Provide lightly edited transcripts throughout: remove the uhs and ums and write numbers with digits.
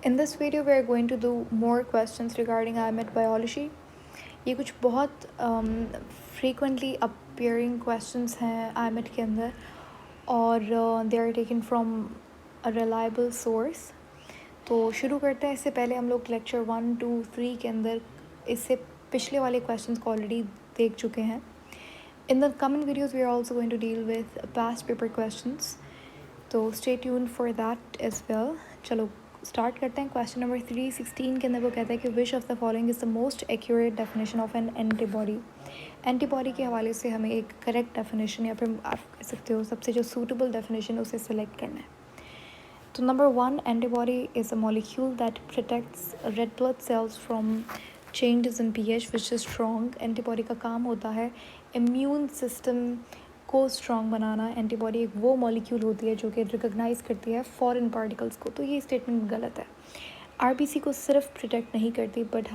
In this video, we are going to do more questions regarding IMET biology. ये कुछ बहुत frequently appearing questions हैं IMET के अंदर और they are taken from a reliable source. तो शुरू करते हैं. इससे पहले हम लोग लेक्चर 1, 2, 3 के अंदर इससे पिछले वाले क्वेश्चंस को ऑलरेडी देख चुके हैं. In the coming videos, we are also going to deal with past paper questions. तो stay tuned for that as well. चलो स्टार्ट करते हैं. क्वेश्चन नंबर 316 के अंदर वो कहता है कि विच of the following is the most accurate definition of N antibody. Antibody के हवाले से हमें एक करेक्ट डेफिनेशन या फिर आप कह सकते हो सबसे जो सूटेबल डेफिनेशन उसे सेलेक्ट करना है. तो number 1, antibody is a molecule that protects red blood cells from changes in pH which is strong. Antibody का काम होता है इम्यून सिस्टम को स्ट्रॉन्ग बनाना. एंटीबॉडी एक वो मॉलिक्यूल होती है जो कि रिकॉग्नाइज करती है फॉरेन पार्टिकल्स को. तो ये स्टेटमेंट गलत है. आरबीसी को सिर्फ प्रोटेक्ट नहीं करती बट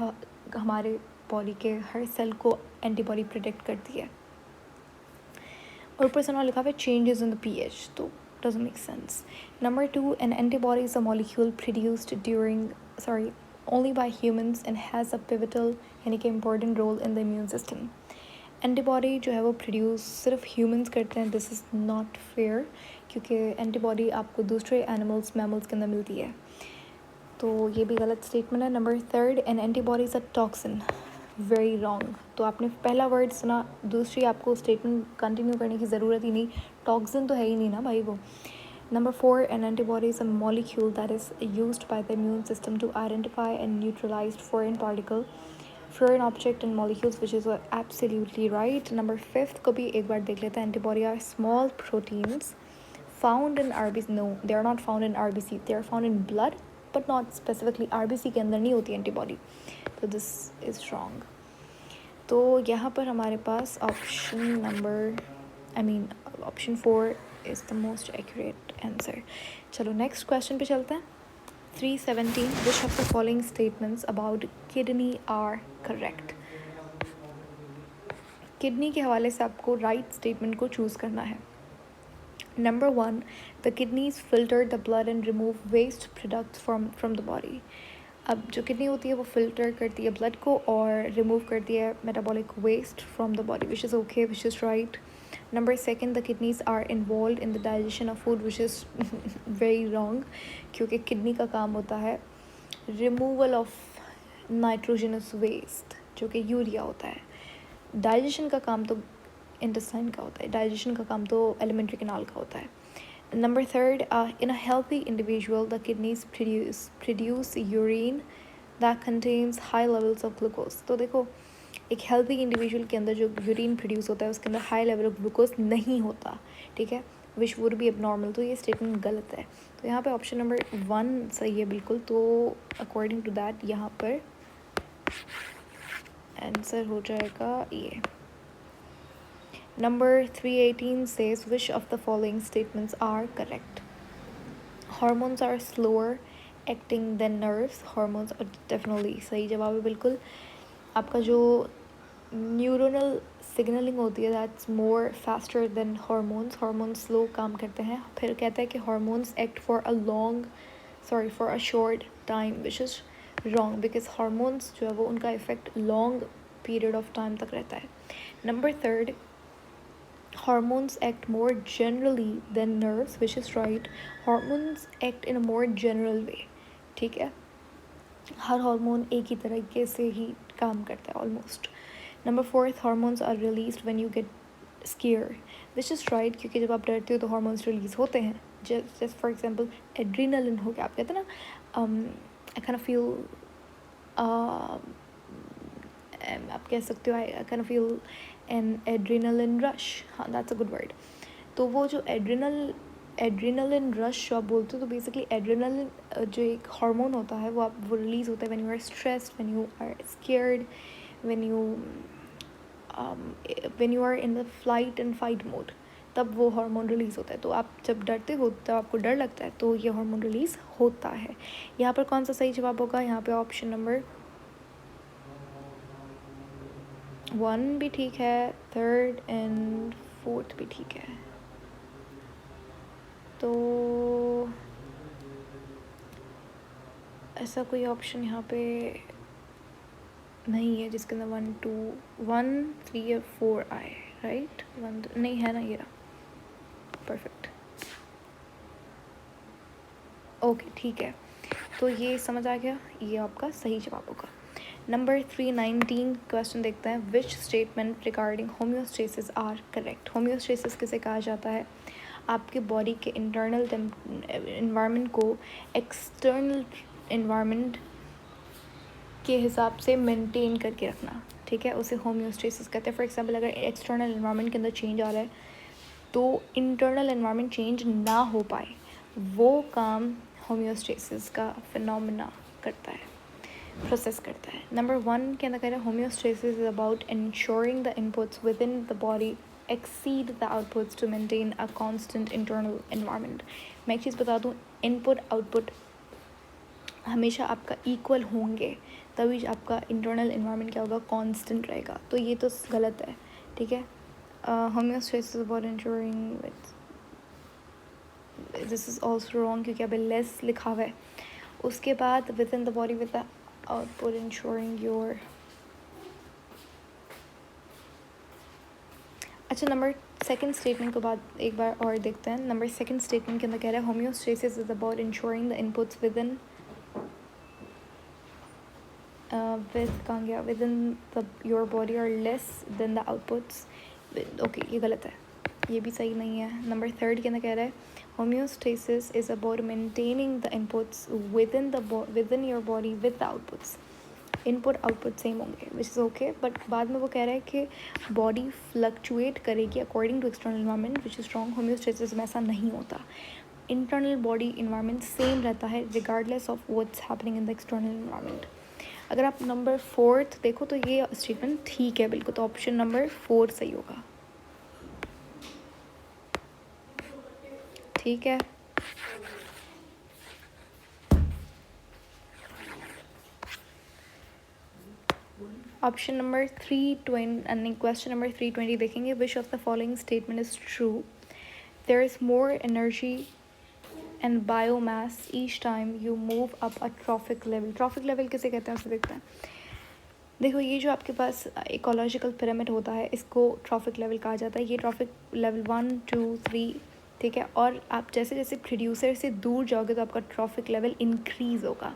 हमारे बॉडी के हर सेल को एंटीबॉडी प्रोटेक्ट करती है. और ऊपर से उन्होंने लिखा हुआ है चेंजेस इन द पीएच, तो doesn't make sense. Number 2, an antibody is a molecule produced only by humans and has a pivotal यानी कि important role in the immune system. Antibody जो है वो प्रोड्यूस सिर्फ ह्यूमंस करते हैं. दिस इज़ नॉट फेयर क्योंकि एंटीबॉडी आपको दूसरे एनिमल्स मैमल्स के अंदर मिलती है. तो ये भी गलत स्टेटमेंट है. Number 3, N antibody is a toxin. Very wrong. तो आपने पहला वर्ड सुना, दूसरी आपको स्टेटमेंट कंटिन्यू करने की ज़रूरत ही नहीं. टॉक्सिन तो है ही नहीं ना भाई वो. Number 4, an antibody is a molecule that is used by the immune system to identify and neutralize foreign object and molecules, which is absolutely right. Number 5 को भी एक बार देख लेते हैं. Antibody are small proteins found in RBC. No, they are not found in RBC. They are found in blood, but not specifically RBC के अंदर नहीं होती antibody. So this is wrong. तो यहाँ पर हमारे पास option 4 is the most accurate answer. चलो next question पे चलते हैं. 317, which of the following statements about kidney are correct? Kidney के हवाले से आपको राइट स्टेटमेंट को चूज़ करना है. Number 1, the kidneys filter the blood and remove waste products from the body. अब जो किडनी होती है वो फिल्टर करती है ब्लड को और रिमूव करती है metabolic waste from the body, which is okay, which is right. Number 2, the kidneys are involved in the digestion of food, which is very wrong क्योंकि किडनी का काम होता है रिमूवल ऑफ नाइट्रोजनस वेस्ट जो कि urea होता है. Digestion का काम तो इंटेस्टाइन का होता है. डाइजेशन का काम तो एलिमेंट्री कैनाल का होता है. Number 3, in a healthy individual, the kidneys produce urine that contains high levels of glucose. तो देखो एक हेल्दी इंडिविजुअल के अंदर जो यूरिन प्रोड्यूस होता है उसके अंदर हाई लेवल ऑफ ग्लूकोज नहीं होता, ठीक है, विच वुड बी एबनॉर्मल. तो ये स्टेटमेंट गलत है. तो यहाँ पे ऑप्शन नंबर 1 सही है बिल्कुल. तो अकॉर्डिंग टू दैट यहाँ पर आंसर हो जाएगा ये. Number 318 says which of the following statements are correct? Hormones are slower acting than nerves. Hormones are definitely सही जवाब है बिल्कुल. आपका जो न्यूरोनल सिग्नलिंग होती है that's more faster than hormones. Hormones slow काम करते हैं. फिर कहता है कि hormones act for a short time, which is wrong because hormones जो है वो उनका effect long period of time तक रहता है. Number 3, hormones act more generally than nerves, which is right. Hormones act in a more general way, ठीक है. हर hormone एक ही तरीके से ही काम करता है almost. Number 4, hormones are released when you get scare, which is right क्योंकि जब आप डरते हो तो हार्मोन्स रिलीज होते हैं. जस्ट फॉर एग्जांपल एड्रीनलिन हो गया, आप कहते हैं ना आई कैन फील, आप कह सकते हो I can feel an adrenaline rush. हाँ, दैट्स अ गुड वर्ड. तो वो जो एड्रीनलिन रश जो आप बोलते हो, तो बेसिकली एड्रीनलिन जो एक हार्मोन होता है वो रिलीज़ होता है when you are stressed, when you are scared, when you are in the flight and fight mode, तब वो हार्मोन रिलीज़ होता है. तो आप जब डरते हो तब आपको डर लगता है तो ये हार्मोन रिलीज़ होता है. यहाँ पर कौन सा सही जवाब होगा? यहाँ पे ऑप्शन नंबर 1 भी ठीक है, 3rd एंड 4th भी ठीक है. तो ऐसा कोई ऑप्शन यहाँ पे नहीं है जिसके अंदर 1 2 1 3 या 4 आए, राइट? 1 नहीं है ना, ये रहा, परफेक्ट। ओके ठीक है, तो ये समझ आ गया, ये आपका सही जवाब होगा। नंबर 319 क्वेश्चन देखते हैं, which statement regarding homeostasis are correct. Homeostasis किसे कहा जाता है? आपके बॉडी के इंटरनल इन्वायरमेंट को एक्सटर्नल इन्वायरमेंट के हिसाब से मेंटेन करके रखना, ठीक है, उसे होम्योस्टेसिस कहते हैं। फॉर एग्जांपल अगर एक्सटर्नल इन्वायरमेंट के अंदर चेंज आ रहा है तो इंटरनल इन्वायरमेंट चेंज ना हो पाए, वो काम होम्योस्टेसिस का फिनोमेना करता है, प्रोसेस करता है। नंबर 1 के अंदर कह रहा है homeostasis is about ensuring the inputs within the body exceed the outputs to maintain a constant internal environment. मैं एक चीज़ बता दूँ, इनपुट आउटपुट हमेशा आपका इक्वल होंगे, तभी आपका इंटरनल इन्वायरमेंट क्या होगा, कांस्टेंट रहेगा। तो ये तो गलत है, ठीक है। Homeostasis about ensuring with, this is also wrong क्योंकि अभी लेस लिखा हुआ है। उसके बाद with in the body with the output ensuring your, अच्छा नंबर सेकंड स्टेटमेंट के बाद एक बार और देखते हैं। नंबर सेकंड स्टेटमेंट के अंदर कह रहा है homeostasis is about ensuring the inputs within कहाँ गया, within the your body are less than the outputs. Okay ये गलत है, ये भी सही नहीं है। नंबर थर्ड के अंदर कह रहा है homeostasis is about maintaining the inputs with in your body with the outputs. Input output same होंगे विच इज़ ओके, बट बाद में वो कह रहा है कि बॉडी फ्लक्चुएट करेगी according to external environment which is strong. Homeostasis में ऐसा नहीं होता, इंटरनल बॉडी इन्वायरमेंट सेम रहता है regardless of what's happening in the external environment. अगर आप नंबर 4 देखो तो ये स्टेटमेंट ठीक है बिल्कुल, तो ऑप्शन नंबर 4 सही होगा, ठीक है। ऑप्शन नंबर 320 क्वेश्चन नंबर 320 देखेंगे, which of the following statement is true, there is more energy and biomass each time you move up a trophic level. Trophic level किसे कहते हैं उसे देखते हैं। देखो ये जो आपके पास इकोलॉजिकल पिरामिड होता है इसको ट्रॉफिक लेवल कहा जाता है। ये ट्रॉफिक लेवल 1 2 3, ठीक है, और आप जैसे जैसे प्रोड्यूसर से दूर जाओगे तो आपका ट्रॉफिक लेवल इंक्रीज़ होगा।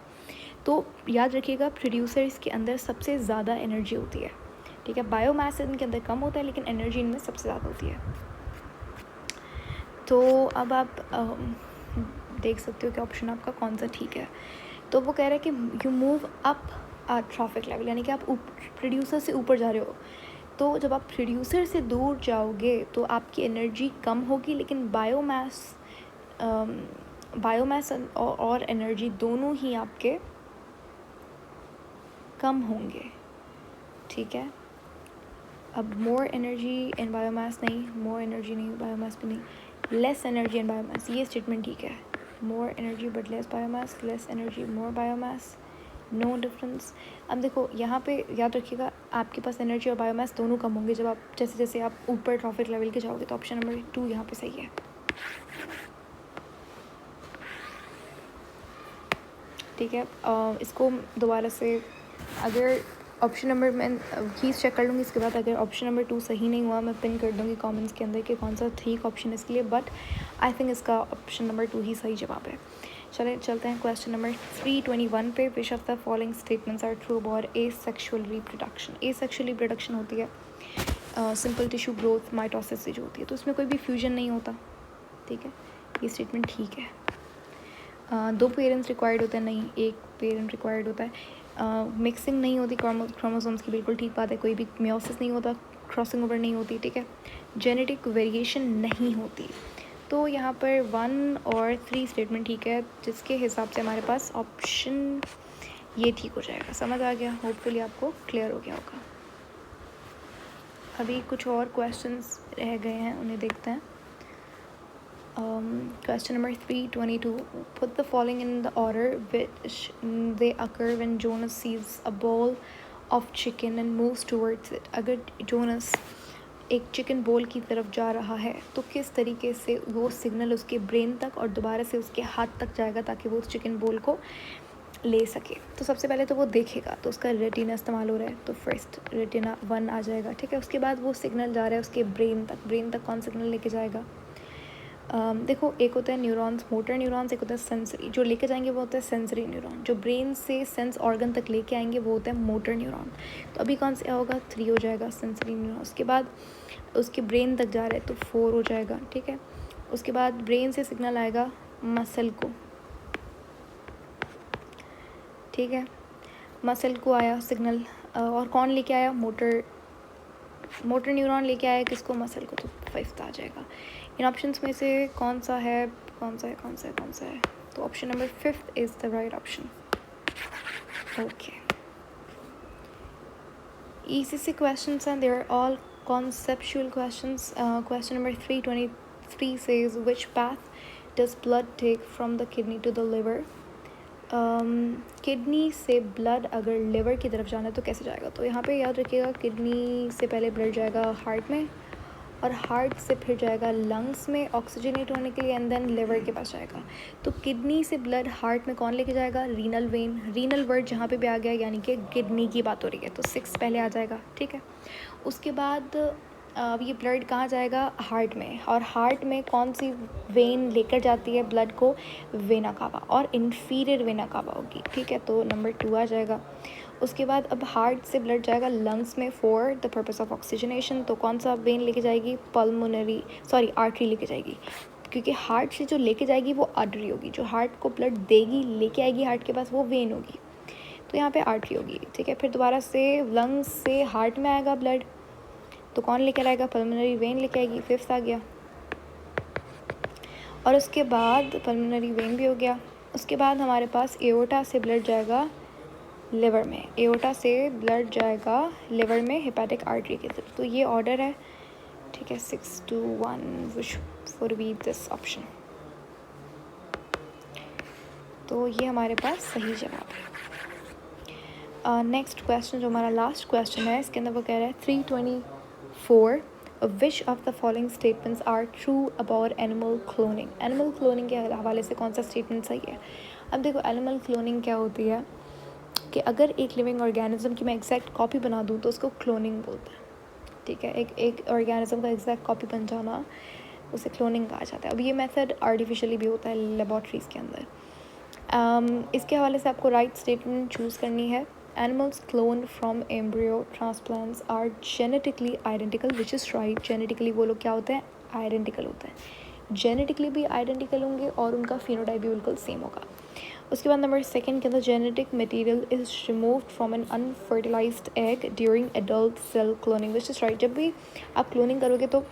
तो याद रखिएगा प्रोड्यूसर्स के अंदर सबसे ज़्यादा एनर्जी होती है, ठीक है, बायोमास इनके अंदर कम होता है लेकिन एनर्जी इनमें सबसे ज़्यादा होती है। तो अब आप देख सकते हो कि ऑप्शन आपका कौन सा ठीक है। तो वो कह रहा है कि you move up trophic level, यानी कि आप प्रोड्यूसर से ऊपर जा रहे हो। तो जब आप प्रोड्यूसर से दूर जाओगे तो आपकी एनर्जी कम होगी, लेकिन बायोमास और एनर्जी दोनों ही आपके कम होंगे, ठीक है। अब मोर एनर्जी एंड बायोमास नहीं, मोर एनर्जी नहीं बायोमास भी नहीं, लेस एनर्जी एंड बायोमास, ये स्टेटमेंट ठीक है। More energy but less biomass, less energy more biomass, no difference. अब देखो यहाँ पे याद रखिएगा आपके पास एनर्जी और बायोमास दोनों कम होंगे जब आप जैसे जैसे आप ऊपर ट्रॉफिक लेवल के जाओगे। तो ऑप्शन नंबर 2 यहाँ पे सही है, ठीक है। इसको दोबारा से अगर ऑप्शन नंबर मैं कीज़ चेक कर लूँगी इसके बाद, अगर ऑप्शन नंबर 2 सही नहीं हुआ मैं पिन कर दूँगी कमेंट्स के अंदर कि कौन सा ठीक ऑप्शन इसके लिए, बट आई थिंक इसका ऑप्शन नंबर 2 ही सही जवाब है। चलते हैं क्वेश्चन नंबर 321 पे, which of the following statements are true about asexual reproduction. Asexual reproduction होती है सिंपल टिश्यू ग्रोथ माइटोसिस से जो होती है, तो उसमें कोई भी फ्यूजन नहीं होता, ठीक है, ये स्टेटमेंट ठीक है। 2 पेरेंट्स रिक्वायर्ड होते हैं, नहीं, एक पेरेंट रिक्वायर्ड होता है। मिक्सिंग नहीं होती क्रोमोसोम्स की, बिल्कुल ठीक बात है, कोई भी मियोसिस नहीं होता, क्रॉसिंग ओवर नहीं होती, ठीक है। जेनेटिक वेरिएशन नहीं होती। तो यहाँ पर 1 और 3 स्टेटमेंट ठीक है, जिसके हिसाब से हमारे पास ऑप्शन ये ठीक हो जाएगा। समझ आ गया, होपफुली आपको क्लियर हो गया होगा। अभी कुछ और क्वेश्चंस रह गए हैं, उन्हें देखते हैं। Question number 322, put the following in the order which they occur when Jonas sees a ball of chicken and moves towards it. अगर जोनस एक चिकन बॉल की तरफ जा रहा है तो किस तरीके से वो सिग्नल उसके ब्रेन तक और दोबारा से उसके हाथ तक जाएगा ताकि वो उस चिकन बॉल को ले सके। तो सबसे पहले तो वो देखेगा, तो उसका रेटिना इस्तेमाल हो रहा है, तो फर्स्ट रेटिना 1 आ जाएगा, ठीक है। उसके बाद वो सिग्नल जा रहा है उसके ब्रेन तक कौन सिग्नल लेके जाएगा? देखो, एक होता है न्यूरॉन्स, मोटर न्यूरॉन्स, एक होता है सेंसरी। जो लेके जाएंगे वो होता है सेंसरी न्यूरॉन। जो ब्रेन से सेंस ऑर्गन तक लेके आएंगे वो होता है मोटर न्यूरॉन। तो अभी कौन सा होगा? 3 हो जाएगा, सेंसरी न्यूरॉन। उसके बाद उसके ब्रेन तक जा रहा है तो 4 हो जाएगा, ठीक है। उसके बाद ब्रेन से सिग्नल आएगा मसल को, ठीक है। मसल को आया सिग्नल, और कौन लेके आया? मोटर न्यूरॉन लेके आया किसको? मसल को। तो 5th आ जाएगा। इन ऑप्शंस में से कौन सा है? तो option number 5th is the right option. Okay, ECC questions and they are all conceptual questions. Question number 323 says, which path does blood take from the kidney to the liver? Kidney से blood अगर liver की तरफ जाना है तो कैसे जाएगा? तो यहाँ पे याद रखिएगा, किडनी से पहले ब्लड जाएगा हार्ट में, और हार्ट से फिर जाएगा लंग्स में ऑक्सीजनेट होने के लिए, एंड देन लिवर के पास जाएगा। तो किडनी से ब्लड हार्ट में कौन लेके जाएगा? Renal vein. रीनल वर्ड जहाँ पे भी आ गया यानी कि किडनी की बात हो रही है, तो 6 पहले आ जाएगा, ठीक है। उसके बाद अब ये ब्लड कहाँ जाएगा? हार्ट में। और हार्ट में कौन सी वेन लेकर जाती है ब्लड को? वेना कावा, और इन्फीरियर वेना कावा होगी, ठीक है। तो नंबर 2 आ जाएगा। उसके बाद अब हार्ट से ब्लड जाएगा लंग्स में for the purpose of oxygenation. तो कौन सा वेन लेके जाएगी? आर्टरी लेके जाएगी, क्योंकि हार्ट से जो लेके जाएगी वो आर्टरी होगी। जो हार्ट को ब्लड देगी, लेके आएगी हार्ट के पास, वो वेन होगी। तो यहाँ पे आर्टरी होगी, ठीक है। फिर दोबारा से लंग्स से हार्ट में आएगा ब्लड, तो कौन लेकर आएगा? पल्मोनरी वेन लेके आएगी, 5th आ गया। और उसके बाद पल्मोनरी वेन भी हो गया। उसके बाद हमारे पास एओर्टा से ब्लड जाएगा लिवर में, एओर्टा से ब्लड जाएगा लिवर में हेपेटिक आर्टरी के थ्रू। तो ये ऑर्डर है, ठीक है। 6 to 1 which for be this option. तो ये हमारे पास सही जवाब है। नेक्स्ट क्वेश्चन जो हमारा लास्ट क्वेश्चन है, इसके अंदर वो कह रहा है 324 which of the following statements are true about animal cloning? Animal cloning के हवाले से कौन सा स्टेटमेंट सही है? अब देखो, एनिमल क्लोनिंग क्या होती है कि अगर एक लिविंग ऑर्गेनिज्म की मैं एग्जैक्ट कॉपी बना दूँ तो उसको क्लोनिंग बोलते हैं, ठीक है। एक ऑर्गेनिज्म का एग्जैक्ट कॉपी बन जाना, उसे क्लोनिंग कहा जाता है। अब ये मेथड आर्टिफिशियली भी होता है लेबॉर्ट्रीज़ के अंदर। इसके हवाले से आपको राइट स्टेटमेंट चूज़ करनी है। Animals cloned from embryo transplants are genetically identical, which is right. Genetically वो लोग क्या होते हैं? आइडेंटिकल होते हैं। जेनेटिकली भी आइडेंटिकल होंगे और उनका फिनोटाइप भी बिल्कुल सेम होगा। उसके बाद नंबर 2 के अंदर genetic material is removed from an unfertilised egg during adult cell cloning, which is right. जब भी आप क्लोनिंग करोगे तो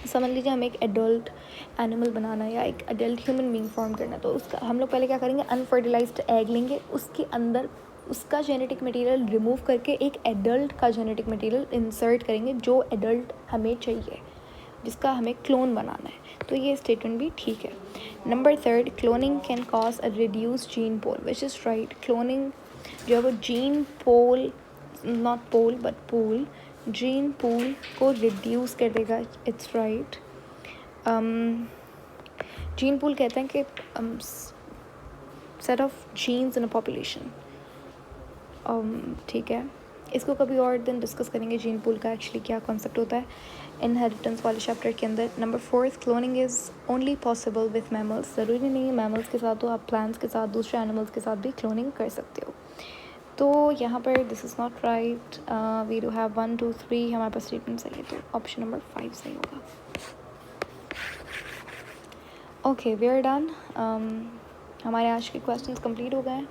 समझ लीजिए हमें एक एडल्ट एनिमल बनाना है या एक एडल्ट ह्यूमन बीइंग फॉर्म करना है, तो उसका हम लोग पहले क्या करेंगे? अनफर्टिलाइज्ड एग लेंगे, उसके अंदर उसका जेनेटिक मटेरियल रिमूव करके एक एडल्ट का जेनेटिक मटेरियल इंसर्ट करेंगे, जो एडल्ट हमें चाहिए, जिसका हमें क्लोन बनाना है। तो ये स्टेटमेंट भी ठीक है। Number 3, cloning can cause a reduce gene pole, which is right. Cloning जो है वो gene pole, not pole but pole, gene pool को रिड्यूस कर देगा, इट्स राइट। जीन पूल कहते हैं कि set of genes in a population, ठीक है। इसको कभी और दिन डिस्कस करेंगे जीन पूल का एक्चुअली क्या कॉन्सेप्ट होता है इनहेरिटेंस वाले चैप्टर के अंदर। Number 4, cloning is only possible with mammals. ज़रूरी नहीं है मैमल्स के साथ हो, आप प्लांट्स के साथ, दूसरे एनिमल्स के साथ भी क्लोनिंग कर सकते हो। तो यहाँ पर this is not right. We do have 1 2 3 हमारे पास स्टेटमेंट सही है, तो ऑप्शन नंबर 5 सही होगा। Okay, we are done. हमारे आज के क्वेश्चंस कंप्लीट हो गए।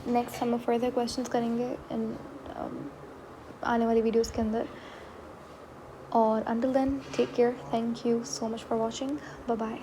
नेक्स्ट हम फर्दर क्वेश्चंस करेंगे इन आने वाली वीडियोस के अंदर। और until then take care, thank you so much for watching, bye bye.